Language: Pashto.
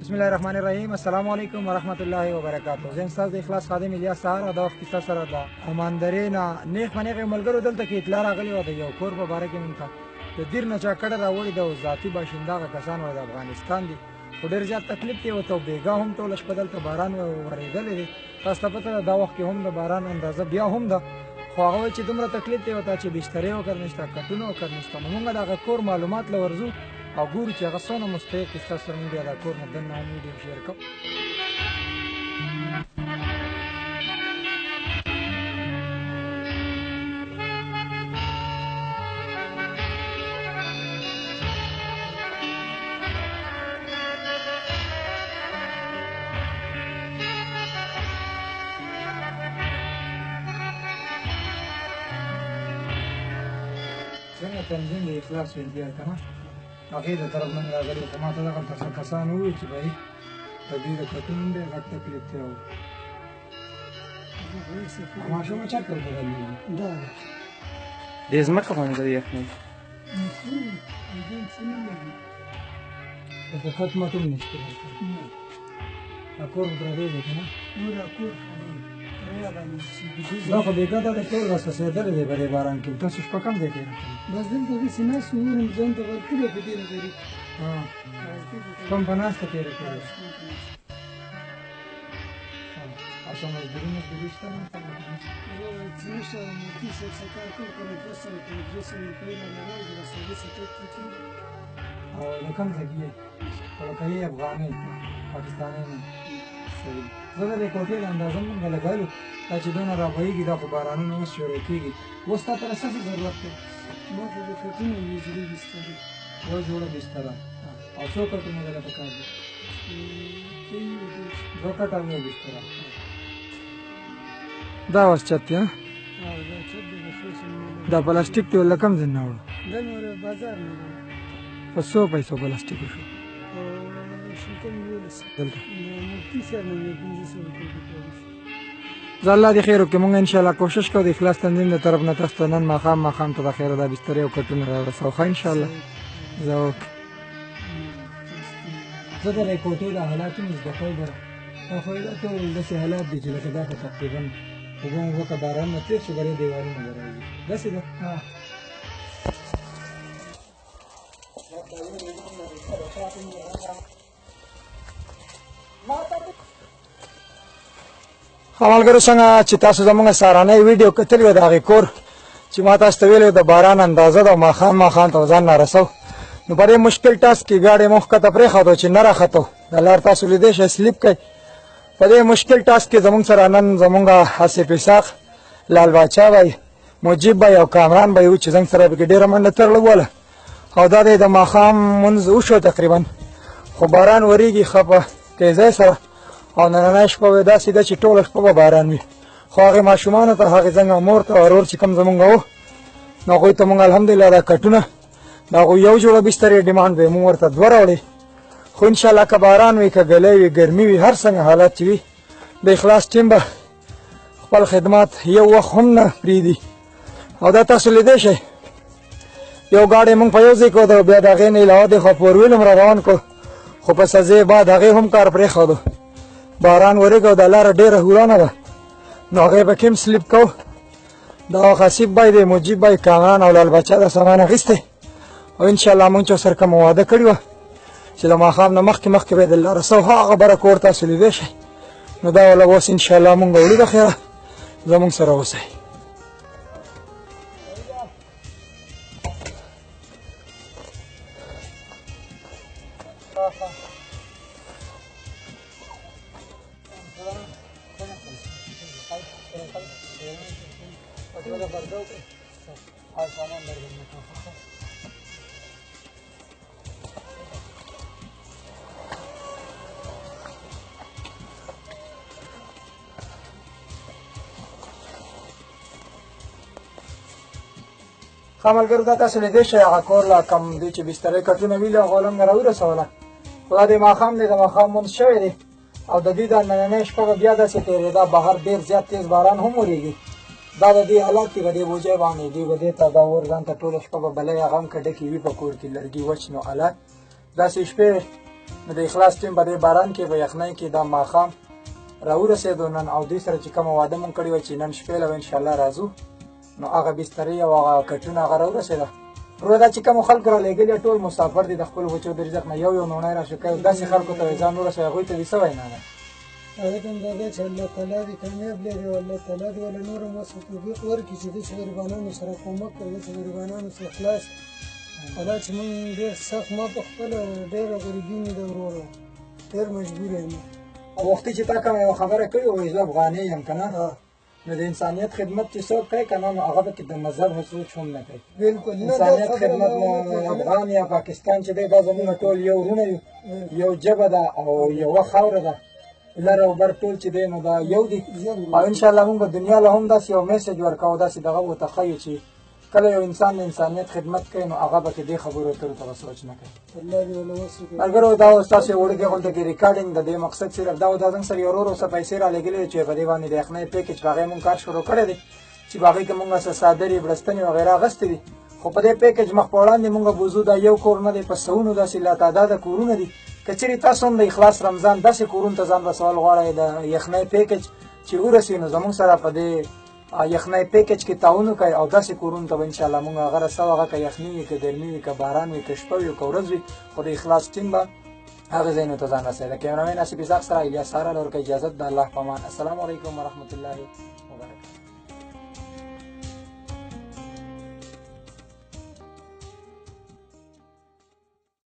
بسم الله الرحمن الرحیم. السلام علیکم ورحمت الله وبرکاته. زه استاد اخلاص خادم الیاس سهارا دا وخت کیسه سره د اماندرې نه نیغ په نیغې ملګرو دلته کې اطلاع راغلې وه د یو کور په باره کې مونږ ته د دیر نه چا کډه راوړې ده او ذاتي باشنده هغه کسان وه د افغانستان دي خو ډېر زیات تکلیف دی ورته او بېګا هم ټوله شپه دلته باران ورېدلی دی. تاسو ته پته ده دا وخت کې هم د باران اندازه بیا هم ده خو هغه وایي چې دومره تکلیف دی ورته چې بسترې وکړ نشته کټونه وکړ نشته. نو مونږ د هغه کور معلومات له ورځو او ګورو چې هغه څونه مستحق کیسه سره مونږ بیا دا کور نه دننه هم ویډیو شیر کوو. څنګه تنظیم د اخلاص ویل بیا که نه هغې د طرف نه مې راغلي خو ما ته دغلته څه کسان وویل چې بهي د دوی د کټون ډېر غټ تکلیف دی او ماشومه چېرته ورته غلېږي دا دې ځمکه باندې د یخنۍ دلته کټ مټ هم نشته دا کور پردی دی که نه دا خو بېګا دا د ټول راسوسېدلی دی په دې باران کې. تاسو شپه کم ځای تېره کړې؟ بس دلته داسې ناست وو ورم ځان ته ورکړی په دې غریب کوم په ناسته تېره کړې او څه مزدوري شته نه څه نشته مفتي صاحب څه کار کوم کنه 200 روپۍ رانه راوړي رسولي سټیټ کې او د کوم ځای کې یې کولکایي افغانۍ پاکستانۍ نه صحیح. زه د دې کوټې د اندازه مونږ لګولو دا چې دونه رابهېږي دا خو بارانونه اوس شروع کېږي. اوس تا ته څه ضرورت دی؟ ما ته د کټونه ویجلي بسترې 2 جوړه بستره او څو کټونه دله پکار دي؟ 2 کټه او 1 بستره. دا اوس چت دی دا چت دی دا پلاستیک دی له کوم ځای نه وړو؟ دا نور بازار نه په څو پیسو پلاستیک شو؟ شلکم 11 دلته مفتي صاحب نه 1500 روپۍ زه الله دې خیر وکړي. مونږ انشاءالله کوشش کوو د اخلاص تنظیم د طرف نه تاسو ته نن ماښام ته د خیره دا بسترې او کټونه راورسوو ښه انشاءالله. زه اوکې زه د دې کوټې د حالاتو مې زده کوو بره دا خو دا ټول داسې حالات دي چې لکه دا خو تقریبا اوبه مو وکړه باران نه تېر شو بری دیوالونه به راځي داسې ده. ملګرو څنګه چې تاسو زموږ سهارنۍ ویډیو کتلې وه د هغې کور چې ما تاسو ته ویلې د باران اندازه ده او ماښام ته ځان رارسو نو په دې مشکل ټاس کې ګاډۍ مو ښکته پرېښودو چې نه راختو د لار تاسو لیدی شئ سلیپ کوي. په دې مشکل ټاس کې زموږ سره نن زموږ آصف اسحاق لال باچا بھائی مجیب بھائی او کامران بھائی و چې زموږ سره پکې ډېره منډه ترړه وله او دا دی د ماښام مونځ وشو تقریبا خو باران ورېږي ښه په تیزۍ سره او نننۍ شپه وې داسې ده چې ټوله شپه به باران وي خو هغې ماشومانو ته هغې زنګ مور ته ورور چې کوم زمونږ و نو هغوی ته مونږ الحمدلله دا کټونه د هغوی 1 جوړه بسترې ډیمانډ دی مونږ ورته 2 راوړې خو انشاءالله که باران وي که ګلی وي ګرمي وي هر څنګه حالات چې وي د اخلاص ټیم به خپل خدمات یو وخت هم نه پرېږدي او دا تاسو لیدی شئ یو ګاډۍ مونږ په یو ځای کړو بیا د هغې نه علاوه دی خو فورویل هم را روان کړو خو په سزې بعد هغې هم کار پرېښودو باران ورېږه او دا لاره ډېره ورانه ده نو هغې پکې هم سلیپ کوو دا آصف بھائی دی مجیب بھائی کامران او لال بچا دا سامان اخیستی او انشاءالله مونږ چې ورسره کومه واده کړې وه چې د ماښام نه مخکې به یې دلته رسو هغه بره کور تاسو لیدی شئ نو دا والا اوس انشاءالله مونږ وړو د خیره زمونږ سره اوسئ. ښه ملګرو دا تاسو لیدی شئ هغه کور لا کم دی چې بسترې کټونه وي له هغو هم نه راورسوله خو دا د ماښام دی د ماښام مونځ شوی دی او د دوی دا نننۍ شپه به بیا داسې تېرېده بهر ډېر زیات تېز باران هم ورېږي دا د دې حالات کې به دې بوجۍ باندې دوی به دې ته دا اور ځان ته ټوله شپه به بلۍ هغه هم که ډکې وي په کور کې لرګي وچ نو حالات داسې شپې نو د اخلاص ټیم په دې باران کې په یخنۍ کې دا ماښام راورسېدو نن او دوی سره چې کومه واده مونږ کړې وه چې نن شپې له به انشاءالله راځو نو هغه بسترې او هغه کټونه هغه راورسېده وروره دا چې کومو خلکو رالېږلي ټول مسافر دي د خپلو بچو د رزق نه یو نوڼی راشو کوي داسې خلکو ته ځان ورسوي هغوی ته دې څه وینا ده هغه ته دا ده چې الله تعالی دې کامیاب لري او الله تعالی دې ول نور هم وسه توفیق ورکړي چې دې غریبانو سره کومک کوي چې غریبانو سره اخلاص الله چې موږ ډېر سخت ما په خپل ډېر غریبي مې د ورورو ډېر مجبور یم او وختي چې تا کومه یوه خبره کړې وه زه افغاني یم که نه نو د انسانیت خدمت چې څوک کوي که نه نو هغه پکې د مذهب سوچ هم نه کوي بالکل انسانیت خدمت افغان یا پاکستان چې دی دا زموږ ټول یو وروڼه یو یو ژبه ده او یوه خاوره ده لر او بر ټول چې دی نو دا یو دي او انشاءالله موږ به دنیا له هم داسې یو میسج ورکوو داسې دغه ورته ښیو چې کله یو انسان د انسانیت خدمت کوي نو هغه به کې دې خبرو اترو ته به سوچ نه کوي ملګرو دا اوس تاسو یو وړوکی غونډه کې ریکارډینګ د دې مقصد صرف دا و دا زموږ سره یو ورور اوسه پیسې رالېږلې چې په دې باندې د یخنۍ پیکج په هغې مونږ کار شروع کړی دی چې په هغې کې مونږ څه څادرې بړستنې وغیره اخیستې دي خو په دې پیکج مخ په وړاندې مونږ بوزو دا یو کور نه دی په سوونو داسې لاتعداده کورونه دي که چېرې تاسو هم د اخلاص رمضان داسې کورونو ته ځان رسول غواړئ د یخنۍ پیکج چې ورسي نو زموږ سره په دې یخنۍ پیکج کې تعاون وکړئ او داسې کورونو ته به انشاءالله مونږ هغه رسو هغه که یخني وي که ګرمي وي که باران وي که شپه وي که ورځ وي خو د اخلاص ټیم به هغه ځایونو ته ځان رسوي د کیمرامین اسف اسحاق سره الیاس سهارا له ورکه اجازت د الله په امان السلام علیکم ورحمة الله وبرکاته